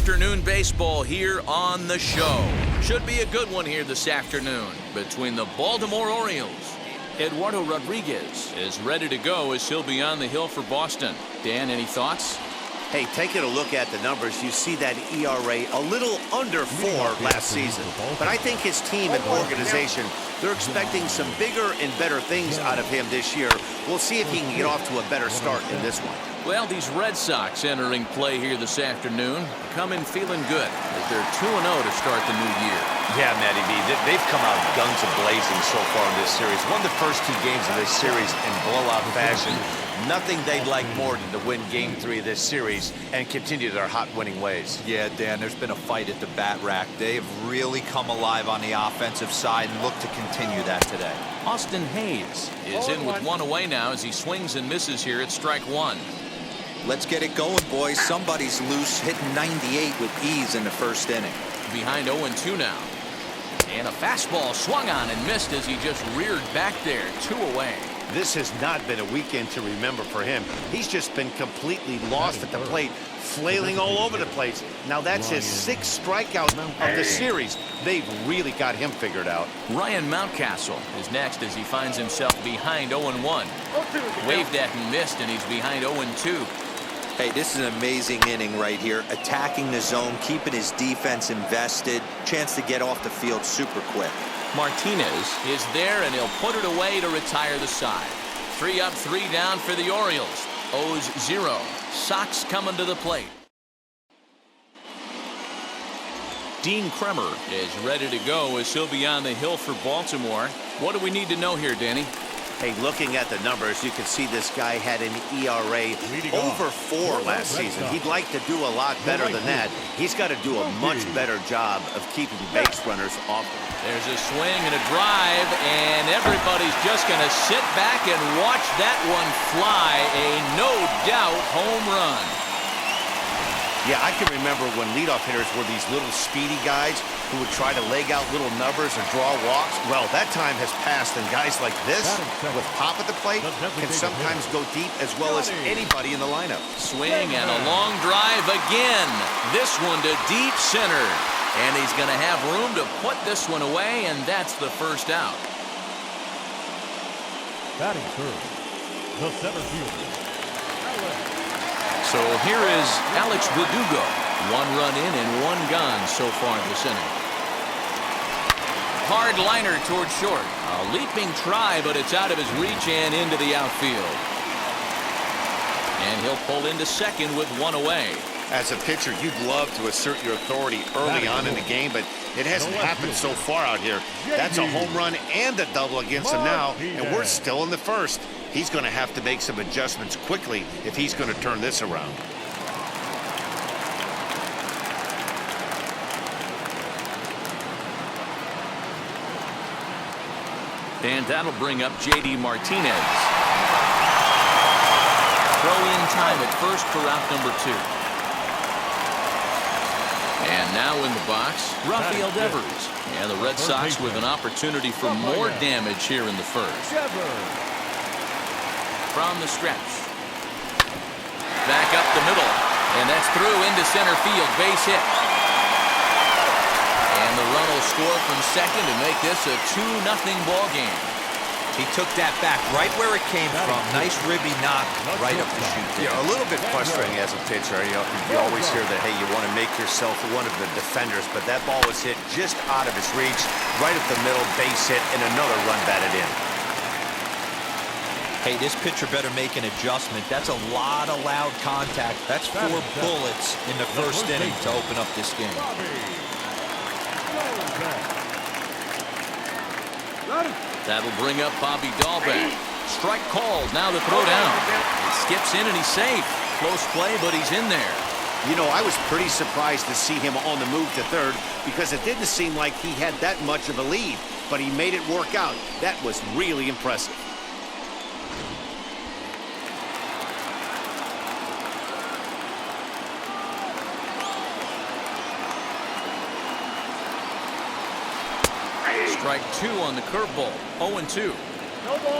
Afternoon baseball here on the show. Should be a good one here this afternoon between the Baltimore Orioles. Eduardo Rodriguez is ready to go as he'll be on the hill for Boston. Dan, any thoughts? Hey, taking a look at the numbers, you see that ERA a little under 4 last season. But I think his team and organization, they're expecting some bigger and better things out of him this year. We'll see if he can get off to a better start in this one. Well, these Red Sox entering play here this afternoon come in feeling good as they're 2-0 to start the new year. Yeah, Matty B, they've come out guns a-blazing so far in this series. Won the first 2 games of this series in blowout fashion. Nothing they'd like more than to win Game 3 of this series and continue their hot winning ways. Yeah, Dan, there's been a fight at the bat rack. They have really come alive on the offensive side and look to continue that today. Austin Hayes is in with 1 away now as he swings and misses here at strike 1. Let's get it going, boys. Somebody's loose, hitting 98 with ease in the first inning. Behind 0-2 now. And a fastball swung on and missed as he just reared back there. 2 away. This has not been a weekend to remember for him. He's just been completely lost at the plate, flailing all over the place. Now that's his 6th strikeout of the series. They've really got him figured out. Ryan Mountcastle is next as he finds himself behind 0-1. Waved at and missed, and he's behind 0-2. Hey, this is an amazing inning right here. Attacking the zone, keeping his defense invested. Chance to get off the field super quick. Martinez is there, and he'll put it away to retire the side. 3 up, 3 down for the Orioles. 0-0. Sox coming to the plate. Dean Kremer is ready to go as he'll be on the hill for Baltimore. What do we need to know here, Danny? Hey, looking at the numbers, you can see this guy had an ERA over 4 last season. He'd like to do a lot better than that. He's got to do a much better job of keeping base runners off him. There's a swing and a drive, and everybody's just going to sit back and watch that one fly. A no-doubt home run. Yeah, I can remember when leadoff hitters were these little speedy guys who would try to leg out little numbers or draw walks. Well, that time has passed, and guys like this, with pop at the plate, can sometimes go deep as well as anybody in the lineup. Swing and a long drive again. This one to deep center. And he's going to have room to put this one away, and that's the first out. Batting third, the center fielder. So here is Alex Verdugo. 1 run in and 1 gone so far this inning. Hard liner towards short. A leaping try, but it's out of his reach and into the outfield. And he'll pull into second with 1 away. As a pitcher, you'd love to assert your authority early on in the game, but it hasn't happened so far out here. That's a home run and a double against him now, and we're still in the first. He's going to have to make some adjustments quickly if he's going to turn this around. And that'll bring up J.D. Martinez. Throw in time at first for out number 2. And now in the box, Rafael Devers. And the Red Sox with an opportunity for more damage here in the first. From the stretch. Back up the middle. And that's through into center field. Base hit. And the run will score from second to make this a 2-0 ball game. He took that back right where it came from. Nice ribby knock right up the chute. Yeah, a little bit frustrating as a pitcher. You always hear that, hey, you want to make yourself one of the defenders, but that ball was hit just out of his reach, right up the middle, base hit, and another run batted in. Hey, this pitcher better make an adjustment. That's a lot of loud contact. That's 4 bullets in the first inning to open up this game. That'll bring up Bobby Dahlbeck. Strike called. Now the throw down. He skips in and he's safe. Close play, but he's in there. You know, I was pretty surprised to see him on the move to third because it didn't seem like he had that much of a lead, but he made it work out. That was really impressive. Strike 2 on the curveball. 0-2.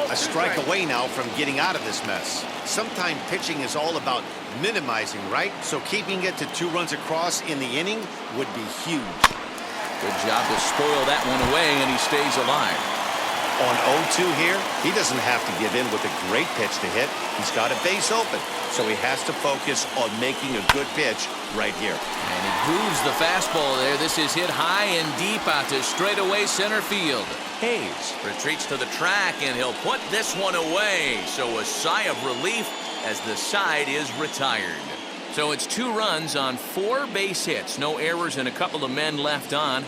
A strike away now from getting out of this mess. Sometimes pitching is all about minimizing, right? So keeping it to 2 runs across in the inning would be huge. Good job to spoil that one away, and he stays alive. On 0-2 here, he doesn't have to give in with a great pitch to hit. He's got a base open, so he has to focus on making a good pitch right here. And he grooves the fastball there. This is hit high and deep out to straightaway center field. Hayes retreats to the track, and he'll put this one away. So a sigh of relief as the side is retired. So it's 2 runs on 4 base hits. No errors and a couple of men left on.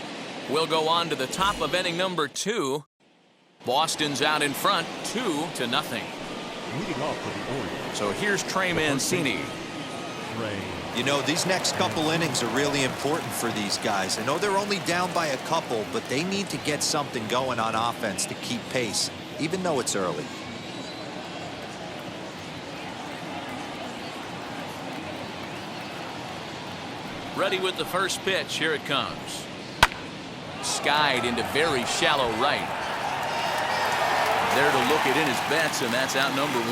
We'll go on to the top of inning number 2. Boston's out in front, 2-0. Leading off for the Orioles. So here's Trey Mancini. You know, these next couple innings are really important for these guys. I know they're only down by a couple, but they need to get something going on offense to keep pace, even though it's early. Ready with the first pitch. Here it comes. Skied into very shallow right. There to look it in his bets, and that's out number 1.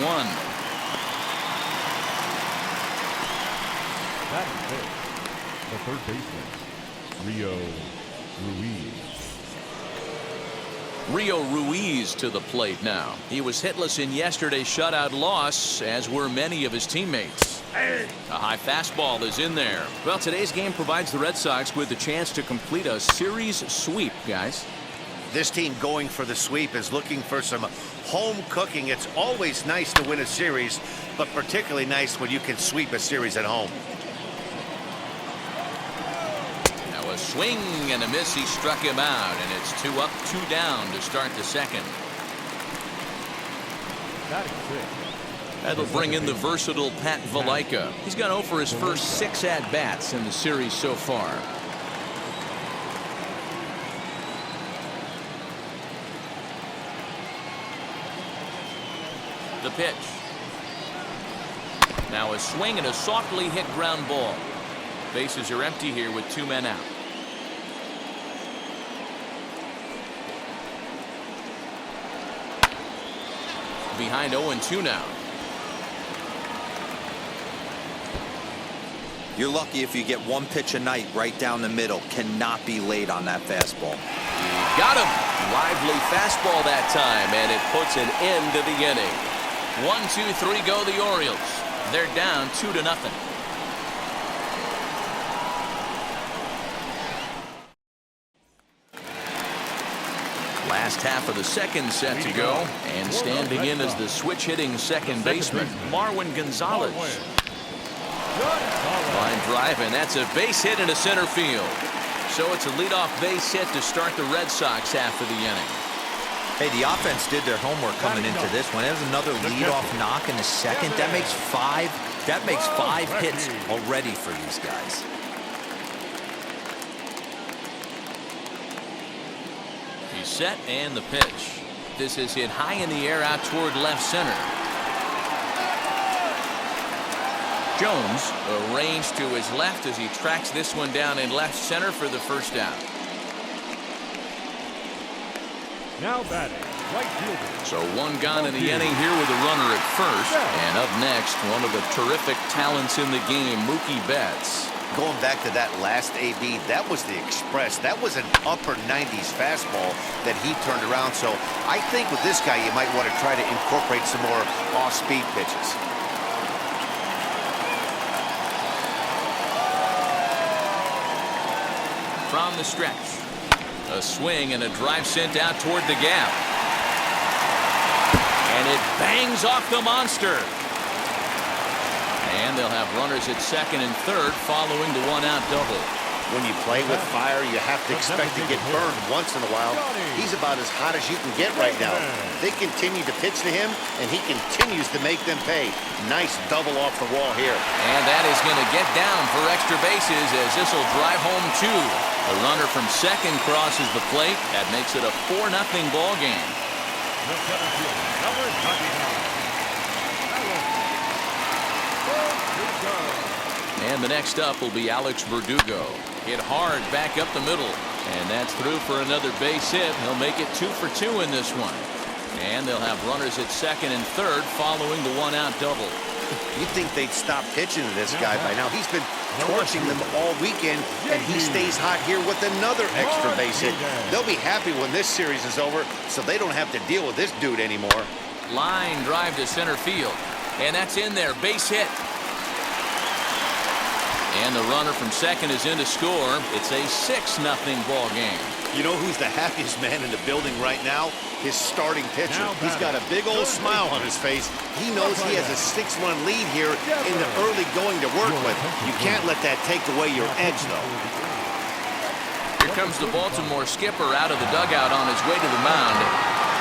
Batting fifth, the third baseman, Rio Ruiz. Rio Ruiz to the plate now. He was hitless in yesterday's shutout loss, as were many of his teammates. A high fastball is in there. Well, today's game provides the Red Sox with a chance to complete a series sweep, guys. This team going for the sweep is looking for some home cooking. It's always nice to win a series, but particularly nice when you can sweep a series at home. Now a swing and a miss. He struck him out, and it's 2 up, 2 down to start the second. Batting sixth. That'll bring in the versatile Pat Valaika. He's gone 0 for his first 6 at-bats in the series so far. The pitch. Now a swing and a softly hit ground ball. Bases are empty here with 2 men out. Behind 0-2 now. You're lucky if you get 1 pitch a night right down the middle. Cannot be late on that fastball. He got him. Lively fastball that time, and it puts an end to the inning. 1-2-3 go the Orioles. They're down 2-0. Last half of the second set to go, and standing in as the switch-hitting second baseman, Marwin Gonzalez. Line drive, and that's a base hit into center field. So it's a leadoff base hit to start the Red Sox half of the inning. Hey, the offense did their homework coming into this one. There's another leadoff knock in the second. That makes 5 hits already for these guys. He's set, and the pitch. This is hit high in the air out toward left center. Jones arranged to his left as he tracks this one down in left center for the first out. Now batting, right fielder. So 1 gone in the inning here with a runner at first. And up next, one of the terrific talents in the game, Mookie Betts. Going back to that last AB, that was the express. That was an upper 90s fastball that he turned around. So I think with this guy, you might want to try to incorporate some more off-speed pitches. From the stretch. A swing and a drive sent out toward the gap. And it bangs off the monster. And they'll have runners at second and third following the 1-out double. When you play with fire, you have to expect to get burned once in a while. He's about as hot as you can get right now. They continue to pitch to him, and he continues to make them pay. Nice double off the wall here. And that is going to get down for extra bases as this will drive home 2. A runner from second crosses the plate. That makes it a 4-0 ball game. The center fielder, number 99. And the next up will be Alex Verdugo. Hit hard back up the middle. And that's through for another base hit. He'll make it 2 for 2 in this one. And they'll have runners at second and third following the one-out double. You'd think they'd stop pitching to this guy by now. He's been torching them all weekend, and he stays hot here with another extra base hit. They'll be happy when this series is over, so they don't have to deal with this dude anymore. Line drive to center field. And that's in there. Base hit. And the runner from second is in to score. It's a 6-0 ball game. You know who's the happiest man in the building right now? His starting pitcher. He's got a big old smile on his face. He knows he has a 6-run lead here in the early going to work with. You can't let that take away your edge, though. Here comes the Baltimore skipper out of the dugout on his way to the mound.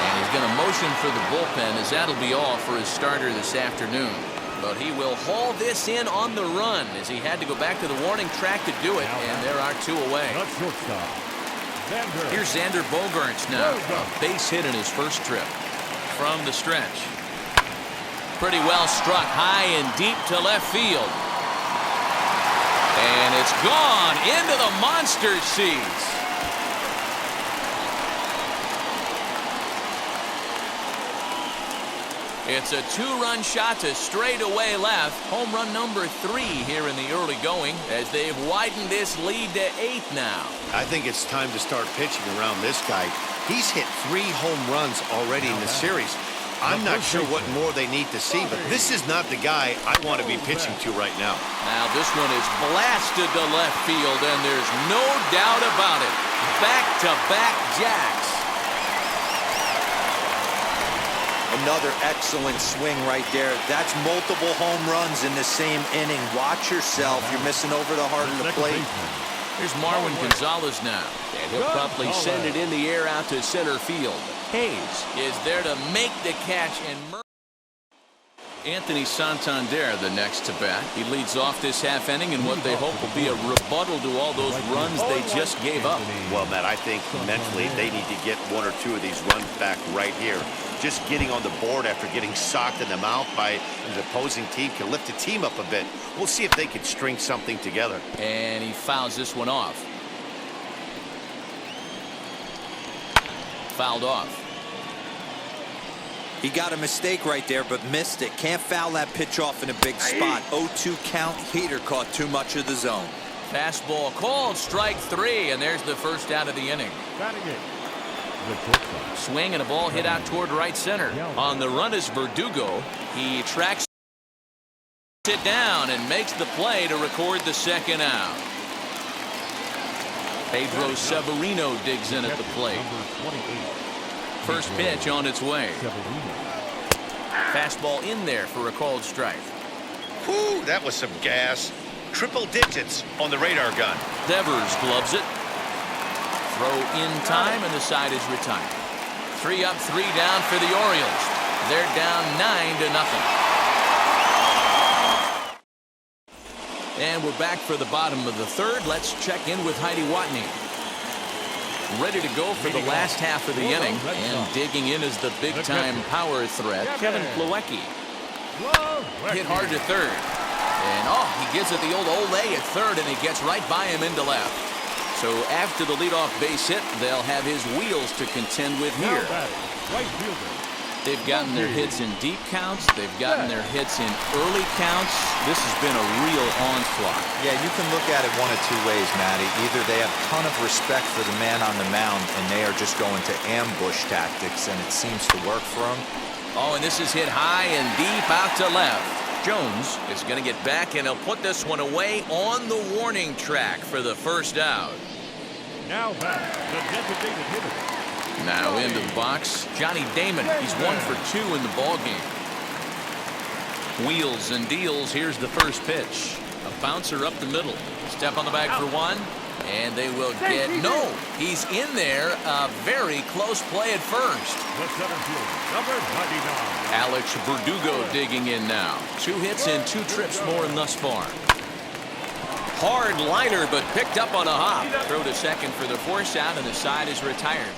And he's going to motion for the bullpen, as that'll be all for his starter this afternoon. But he will haul this in on the run, as he had to go back to the warning track to do it, and there are 2 away. Here's Xander Bogaerts now. A base hit in his first trip from the stretch. Pretty well struck high and deep to left field. And it's gone into the monster seats. It's a 2-run shot to straightaway left. Home run number 3 here in the early going, as they've widened this lead to 8 now. I think it's time to start pitching around this guy. He's hit 3 home runs already in the series. I'm not sure what more they need to see, but this is not the guy I want to be pitching to right now. Now this one is blasted to left field, and there's no doubt about it. Back-to-back jacks. Another excellent swing right there. That's multiple home runs in the same inning. Watch yourself. You're missing over the heart of the plate. Here's Marwin Gonzalez now. And he'll promptly send it in the air out to center field. Hayes is there to make the catch, and Anthony Santander the next to bat. He leads off this half inning in what they hope will be a rebuttal to all those runs they just gave up. Well, Matt, I think mentally they need to get 1 or 2 of these runs back right here. Just getting on the board after getting socked in the mouth by an opposing team can lift the team up a bit. We'll see if they can string something together. And he fouls this one off. Fouled off. He got a mistake right there, but missed it. Can't foul that pitch off in a big spot. 0-2 count. Heater caught too much of the zone. Fastball called, strike 3, and there's the first out of the inning. Swing and a ball hit out toward right center. On the run is Verdugo. He tracks it down and makes the play to record the second out. Pedro Severino digs in at the plate. First pitch on its way. Fastball in there for a called strike. Whew, that was some gas. Triple digits on the radar gun. Devers gloves it. Throw in time, and the side is retired. 3 up, 3 down for the Orioles. They're down 9-0. And we're back for the bottom of the third. Let's check in with Heidi Watney. Ready to go for the last half of the inning, and digging in is the big-time power threat, Kevin Plawecki. Hit hard to third. And, he gives it the old Olay at third, and he gets right by him into left. So after the leadoff base hit, they'll have his wheels to contend with here. They've gotten their hits in deep counts. They've gotten their hits in early counts. This has been a real onslaught. Yeah, you can look at it one of 2 ways, Matty. Either they have a ton of respect for the man on the mound, and they are just going to ambush tactics, and it seems to work for them. Oh, and this is hit high and deep out to left. Jones is going to get back, and he'll put this one away on the warning track for the first out. Now back, the designated hitter. Now into the box, Johnny Damon. He's 1 for 2 in the ball game. Wheels and deals. Here's the first pitch. A bouncer up the middle. Step on the bag for 1, and they will get no. He's in there. A very close play at first. The center fielder, number 99. Alex Verdugo digging in now. 2 hits and 2 trips more than thus far. Hard liner, but picked up on a hop. Throw to second for the force out, and the side is retired.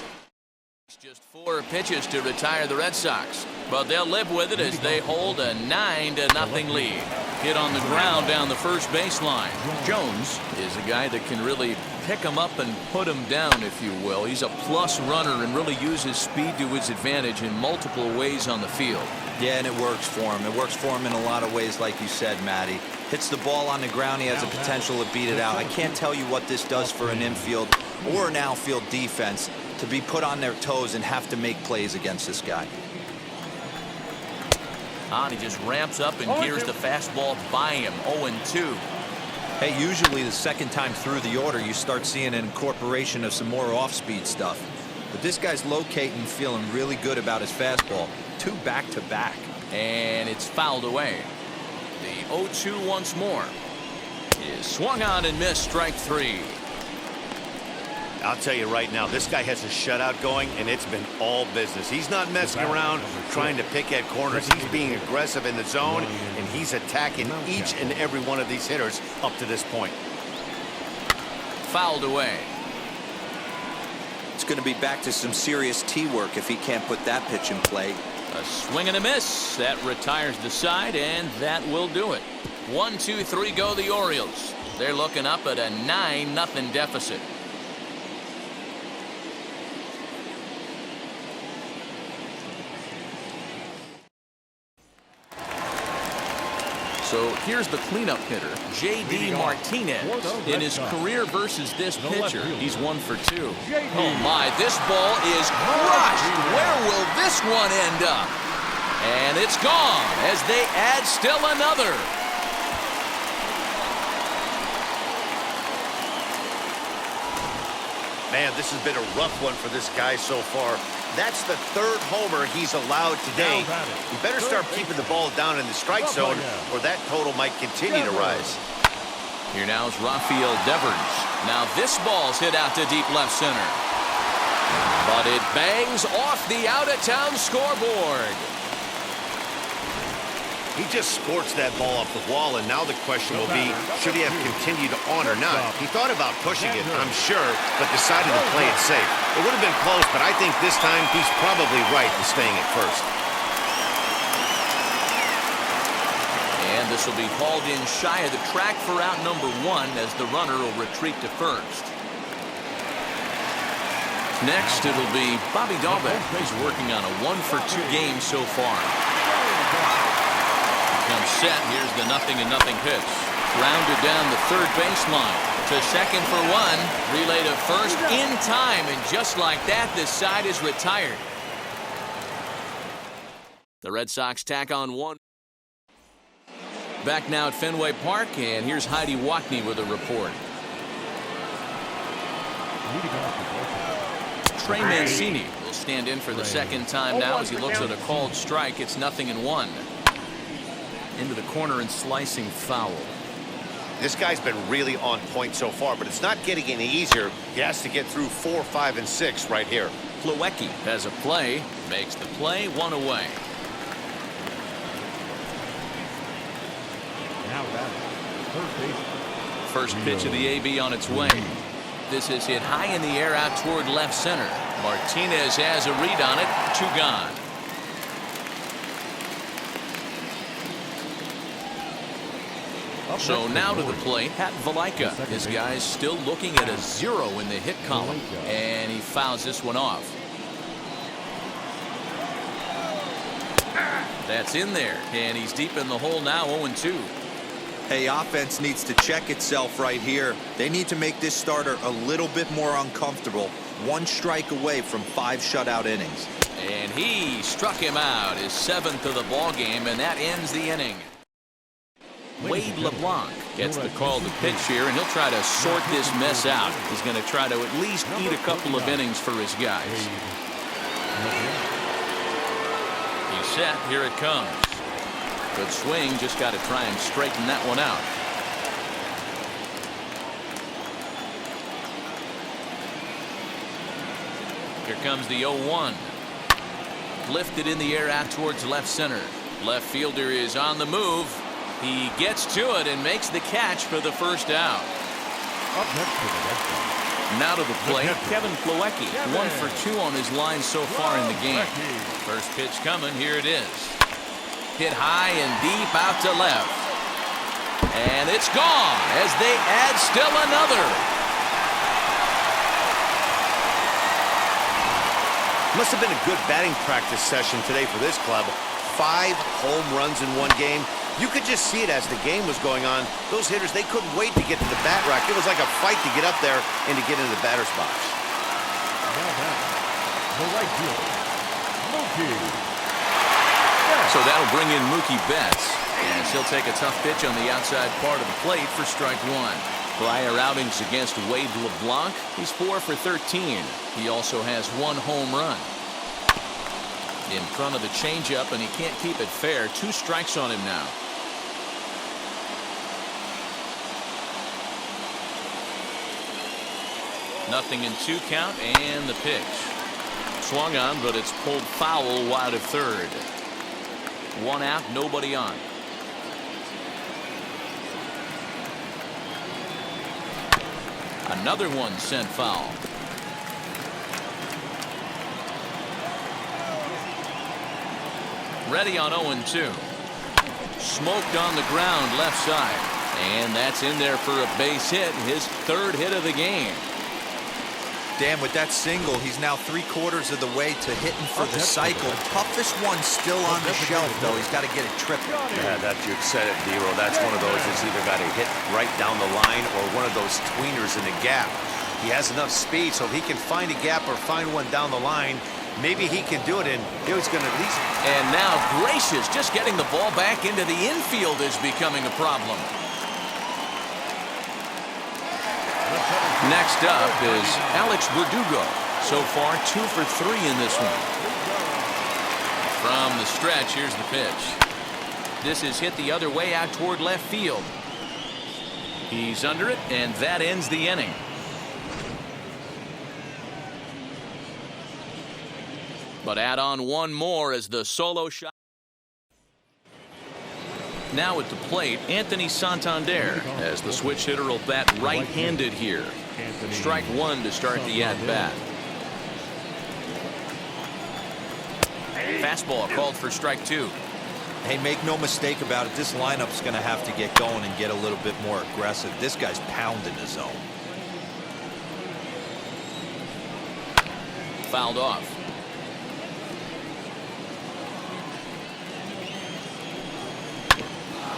Just 4 pitches to retire the Red Sox, but they'll live with it as they hold a 9-0 lead. Hit on the ground down the first baseline. Jones is a guy that can really pick him up and put him down, if you will. He's a plus runner and really uses speed to his advantage in multiple ways on the field. Yeah, and it works for him. It works for him in a lot of ways, like you said, Matty. Hits the ball on the ground, he has the potential to beat it out. I can't tell you what this does for an infield or an outfield defense to be put on their toes and have to make plays against this guy. He just ramps up and gears the fastball by him. 0-2. Hey, usually the second time through the order, you start seeing an incorporation of some more off-speed stuff. But this guy's locating, feeling really good about his fastball. 2 back-to-back. And it's fouled away. The 0-2 once more is swung on and missed. Strike 3. I'll tell you right now, this guy has a shutout going, and it's been all business. He's not messing around trying to pick at corners. He's being aggressive in the zone, and he's attacking each and every one of these hitters up to this point. Fouled away. It's going to be back to some serious tee work if he can't put that pitch in play. A swing and a miss. That retires the side, and that will do it. 1-2-3 go the Orioles. They're looking up at a 9-0 deficit. So here's the cleanup hitter, J.D. Martinez. In his career versus this pitcher, he's 1 for 2. Oh my, this ball is crushed. Where will this one end up? And it's gone as they add still another. Man, this has been a rough one for this guy so far. That's the 3rd homer he's allowed today. He better start keeping the ball down in the strike zone, or that total might continue to rise. Here now is Rafael Devers. Now this ball's hit out to deep left center. But it bangs off the out-of-town scoreboard. He just sports that ball off the wall, and now the question will be, should he have continued on or not? He thought about pushing it, I'm sure, but decided to play it safe. It would have been close, but I think this time he's probably right in staying at first. And this will be hauled in shy of the track for out number 1 as the runner will retreat to first. Next, it'll be Bobby Dahlbeck. He's working on a 1 for 2 game so far. Comes set. Here's the 0-0 pitch. Grounded down the third baseline. To second for 1. Relay to first in time. And just like that, this side is retired. The Red Sox tack on 1. Back now at Fenway Park, and here's Heidi Watney with a report. Trey Mancini will stand in for the second time now as he looks at a called strike. It's 0-1. Into the corner and slicing foul. This guy's been really on point so far, but it's not getting any easier. He has to get through 4, 5, and 6 right here. Plawecki has a play, makes the play, 1 away. Now batting, third base. First pitch of the AB on its way. This is hit high in the air out toward left center. Martinez has a read on it. 2 gone. So now to the plate, Pat Valaika. This guy's still looking at a 0 in the hit column, and he fouls this one off. That's in there, and he's deep in the hole now, 0-2. Hey, offense needs to check itself right here. They need to make this starter a little bit more uncomfortable. 1 strike away from 5 shutout innings. And he struck him out, his 7th of the ball game, and that ends the inning. Wade LeBlanc gets the call to pitch here, and he'll try to sort this mess out. He's going to try to at least eat a couple of innings for his guys. He's set. Here it comes. Good swing. Just got to try and straighten that one out. Here comes the 0-1. Lifted in the air out towards left center. Left fielder is on the move. He gets to it and makes the catch for the first out. Up next to the Red Sox. Now to the plate, Kevin Plawecki. 1 for 2 on his line so far in the game. First pitch coming. Here it is. Hit high and deep out to left. And it's gone as they add still another. Must have been a good batting practice session today for this club. 5 home runs in one game. You could just see it as the game was going on. Those hitters, they couldn't wait to get to the bat rack. It was like a fight to get up there and to get into the batter's box. Now back, the right fielder, Mookie. So that'll bring in Mookie Betts. And he'll take a tough pitch on the outside part of the plate for strike one. Prior outings against Wade LeBlanc, he's 4 for 13. He also has 1 home run. In front of the changeup, and he can't keep it fair. 2 strikes on him now. Nothing in 2 count, and the pitch. Swung on, but it's pulled foul wide of third. 1 out, nobody on. Another one sent foul. Ready on 0-2. Smoked on the ground left side. And that's in there for a base hit. His 3rd hit of the game. Dan, with that single, he's now 3/4 of the way to hitting for the cycle. Toughest one still on the shelf, though. He's got to get it triple. Yeah, you said it, Dero. That's one of those that's either got to hit right down the line or one of those tweeners in the gap. He has enough speed, so if he can find a gap or find one down the line, maybe he can do it, and he's going to at least... And now, gracious, just getting the ball back into the infield is becoming a problem. Next up is Alex Verdugo. So far, 2 for 3 in this one. From the stretch, here's the pitch. This is hit the other way out toward left field. He's under it, and that ends the inning. But add on one more as the solo shot. Now at the plate, Anthony Santander, as the switch hitter will bat right-handed here. Strike one to start the at-bat. Fastball called for strike two. Hey, make no mistake about it, this lineup's going to have to get going and get a little bit more aggressive. This guy's pounding the zone. Fouled off.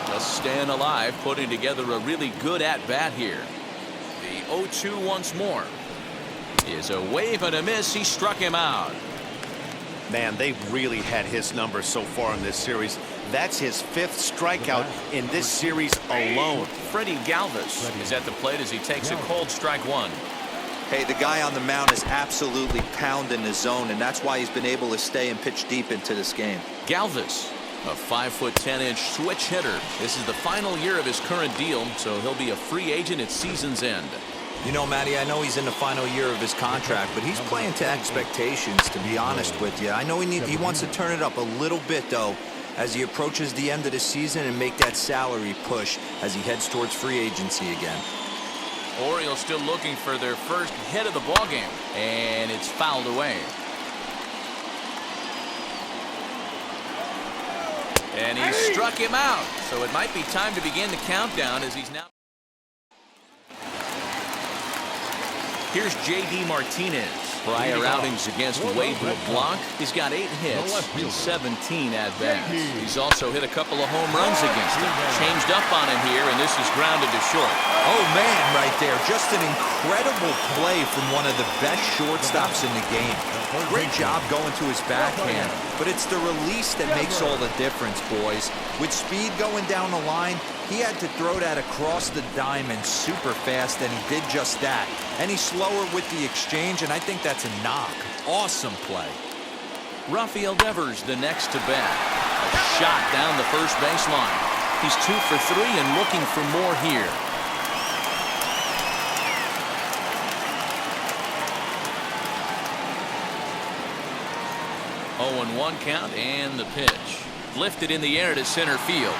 Just staying alive, putting together a really good at-bat here. The 0-2 once more. Is a wave and a miss. He struck him out. Man, they've really had his numbers so far in this series. That's his 5th strikeout in this series alone. Freddie Galvis is at the plate as he takes a cold strike one. Hey, the guy on the mound is absolutely pounding the zone, and that's why he's been able to stay and pitch deep into this game. Galvis, a 5'10" switch hitter. This is the final year of his current deal, so he'll be a free agent at season's end. You know, Matty, I know he's in the final year of his contract, but he's playing to expectations, to be honest with you. I know he wants to turn it up a little bit, though, as he approaches the end of the season and make that salary push as he heads towards free agency again. Orioles still looking for their first hit of the ballgame, and it's fouled away. And he struck him out, so it might be time to begin the countdown as he's now. Here's J.D. Martinez. Prior outings against Wade LeBlanc, he's got 8 hits and 17 at-bats. He's also hit a couple of home runs against him. Changed up on him here, and this is grounded to short. Oh, man, right there. Just an incredible play from one of the best shortstops in the game. Great job going to his backhand, but it's the release that makes all the difference, boys. With speed going down the line, he had to throw that across the diamond super fast, and he did just that. And he's slower with the exchange, and I think that's a knock. Awesome play. Rafael Devers the next to bat. A shot down the first baseline. He's 2 for 3 and looking for more here. Oh, and 1 count, and the pitch. Lifted in the air to center field.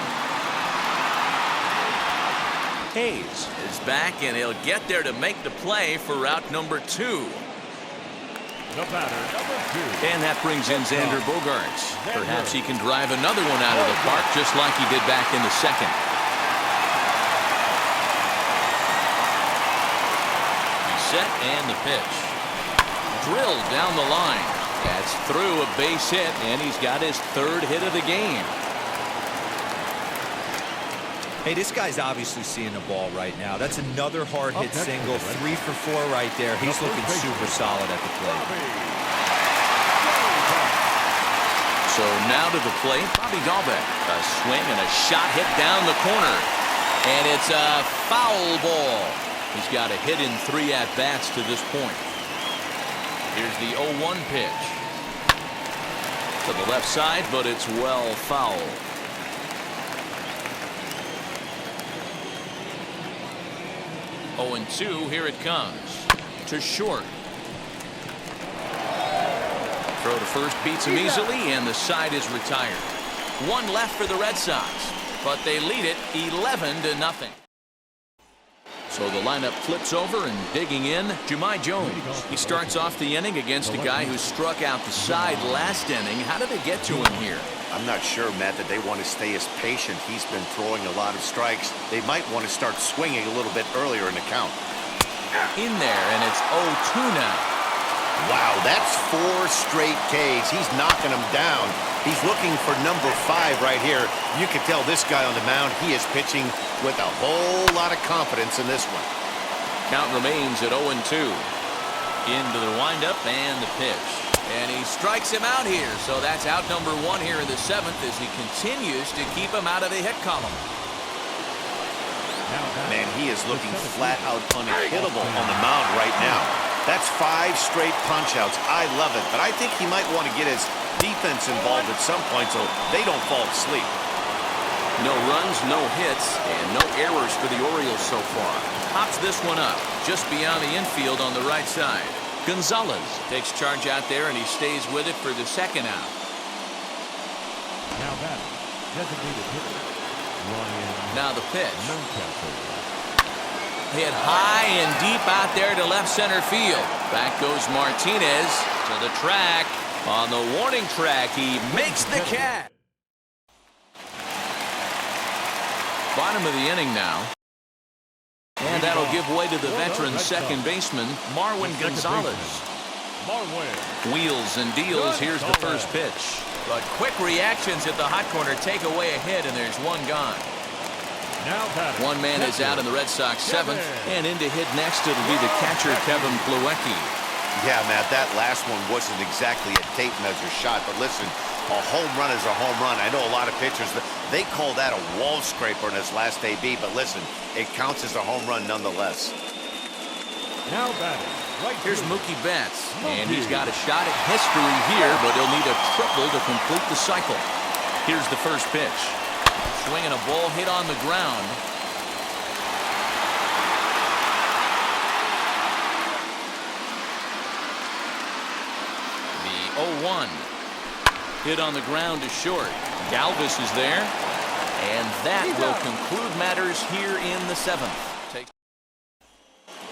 Hayes is back, and he'll get there to make the play for route number 2. The batter, number 2. And that brings in Xander Bogaerts. Perhaps he can drive another one out of the park, just like he did back in the second. set and the pitch. Drilled down the line. That's through a base hit, and he's got his third hit of the game. Hey, this guy's obviously seeing the ball right now. That's another hard hit single. 3 for 4 right there. He's looking super solid at the plate. So now to the plate, Bobby Dahlbeck. A swing and a shot hit down the corner. And it's a foul ball. He's got a hit in 3 at-bats to this point. Here's the 0-1 pitch. To the left side, but it's well foul. 0-2, here it comes. To short. Throw to first beats him easily, and the side is retired. 1 left for the Red Sox, but they lead it 11-0. So the lineup flips over, and digging in, Jahmai Jones. He starts off the inning against a guy who struck out the side last inning. How did they get to him here? I'm not sure, Matt, that they want to stay as patient. He's been throwing a lot of strikes. They might want to start swinging a little bit earlier in the count. In there, and it's 0-2 now. Wow, that's 4 straight Ks. He's knocking them down. He's looking for number 5 right here. You can tell this guy on the mound, he is pitching with a whole lot of confidence in this one. Count remains at 0-2. Into the windup and the pitch. And he strikes him out here. So that's out number 1 here in the 7th as he continues to keep him out of the hit column. Man, he is looking flat out unhittable on the mound right now. That's 5 straight punch-outs. I love it, but I think he might want to get his defense involved at some point so they don't fall asleep. No runs, no hits, and no errors for the Orioles so far. Pops this one up just beyond the infield on the right side. Gonzalez takes charge out there, and he stays with it for the second out. Now that designated hitter, Ryan. Now the pitch. Newcastle. Hit high and deep out there to left center field. Back goes Martinez to the track. On the warning track, he makes the catch. Bottom of the inning now. And that'll give way to the veteran second baseman, Marwin Gonzalez. Wheels and deals. Here's the first pitch. But quick reactions at the hot corner take away a hit, and there's one gone. One man is out in the Red Sox 7th, and in to hit next it'll be the catcher Kevin Plawecki. Yeah, Matt, that last one wasn't exactly a tape measure shot, but listen, a home run is a home run. I know a lot of pitchers, they call that a wall scraper in his last AB, but listen, it counts as a home run nonetheless. Now batting. Right. Here's Mookie Betts, and he's got a shot at history here, but he'll need a triple to complete the cycle. Here's the first pitch. Swinging a ball hit on the ground. The 0-1. Hit on the ground to short. Galvis is there. And that will conclude matters here in the 7th.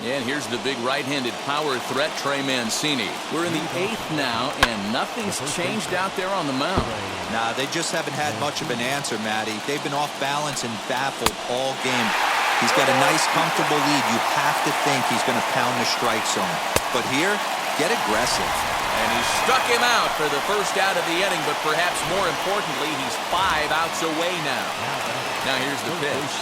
And here's the big right-handed power threat, Trey Mancini. We're in the 8th now, and nothing's changed out there on the mound. Nah, they just haven't had much of an answer, Matty. They've been off balance and baffled all game. He's got a nice, comfortable lead. You have to think he's going to pound the strike zone. But here, get aggressive. And he struck him out for the first out of the inning, but perhaps more importantly, he's 5 outs away now. Now here's the pitch.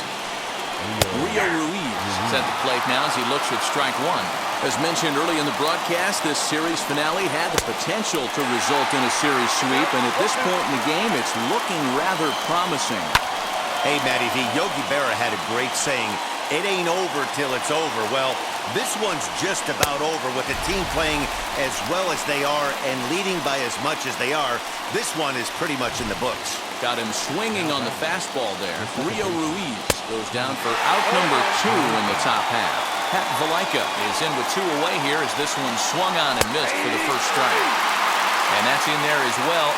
Rio Ruiz is at the plate now as he looks at strike 1. As mentioned early in the broadcast, this series finale had the potential to result in a series sweep, and at this point in the game, it's looking rather promising. Hey, Matty V, Yogi Berra had a great saying, it ain't over till it's over. Well, this one's just about over with the team playing as well as they are and leading by as much as they are. This one is pretty much in the books. Got him swinging on the fastball there. Rio Ruiz goes down for out number 2 in the top half. Pat Valaika is in with 2 away here as this one swung on and missed for the first strike. And that's in there as well,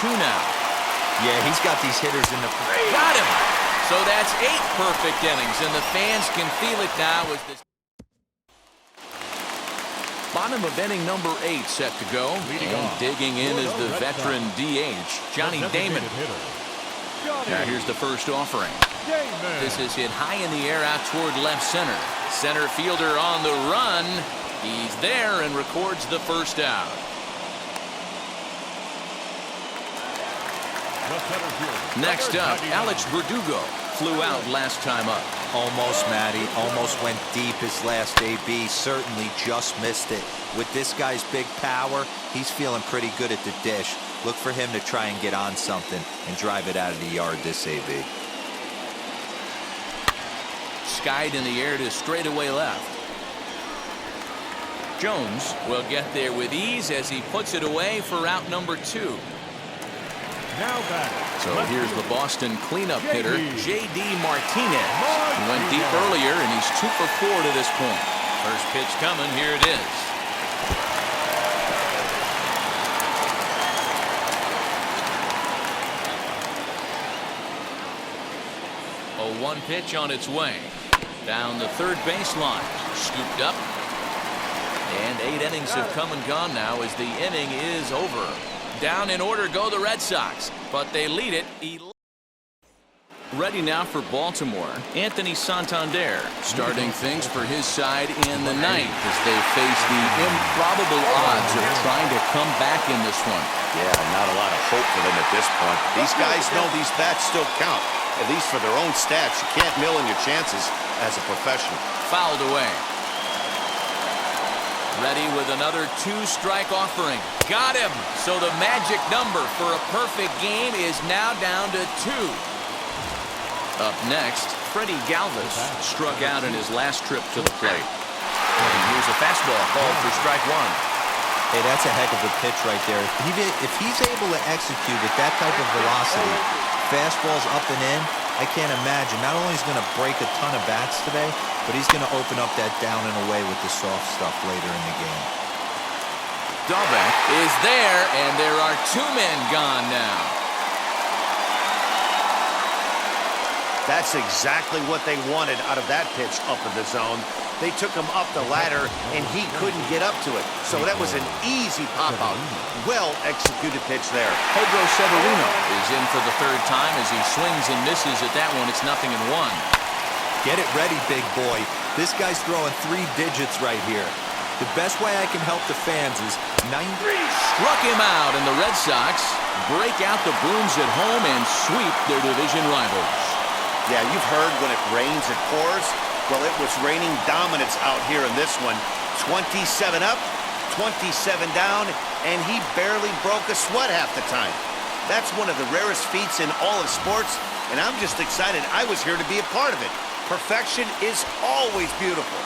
0-2 now. Yeah, he's got these hitters in the... Got him! So that's 8 perfect innings, and the fans can feel it now as this... Bottom of inning number 8 set to go. And digging in is the veteran DH, Johnny Damon. Now here's the first offering. This is hit high in the air out toward left center. Center fielder on the run. He's there and records the first out. Next up, Alex Verdugo flew out last time up. Almost, Matty. Almost went deep his last AB. Certainly just missed it. With this guy's big power, he's feeling pretty good at the dish. Look for him to try and get on something and drive it out of the yard this AB. Skied in the air to straightaway left. Jones will get there with ease as he puts it away for out number 2. Now back. So here's the Boston cleanup hitter, J.D. Martinez. He went deep earlier, and he's 2 for 4 to this point. First pitch coming. Here it is. A 1 pitch on its way. Down the third baseline. Scooped up. And 8 innings have come and gone now as the inning is over. Down in order go the Red Sox, but they lead it. Ready now for Baltimore, Anthony Santander starting things for his side in the ninth as they face the improbable odds of trying to come back in this one. Yeah, not a lot of hope for them at this point. These guys know these bats still count, at least for their own stats. You can't mill in your chances as a professional. Fouled away. Ready with another 2-strike offering. Got him. So the magic number for a perfect game is now down to 2. Up next, Freddie Galvis struck out in his last trip to the plate. And here's a fastball called for strike 1. Hey, that's a heck of a pitch right there. If he's able to execute with that type of velocity, fastballs up and in, I can't imagine. Not only is he going to break a ton of bats today, but he's going to open up that down and away with the soft stuff later in the game. Dahlbeck is there, and there are 2 men gone now. That's exactly what they wanted out of that pitch up in the zone. They took him up the ladder, and he couldn't get up to it. So that was an easy pop-out. Well-executed pitch there. Pedro Severino is in for the 3rd time as he swings and misses at that one. It's 0-1. Get it ready, big boy. This guy's throwing 3 digits right here. The best way I can help the fans is 93. Struck him out, and the Red Sox break out the brooms at home and sweep their division rivals. Yeah, you've heard when it rains, it pours. Well, it was raining dominance out here in this one. 27 up, 27 down, and he barely broke a sweat half the time. That's one of the rarest feats in all of sports, and I'm just excited I was here to be a part of it. Perfection is always beautiful.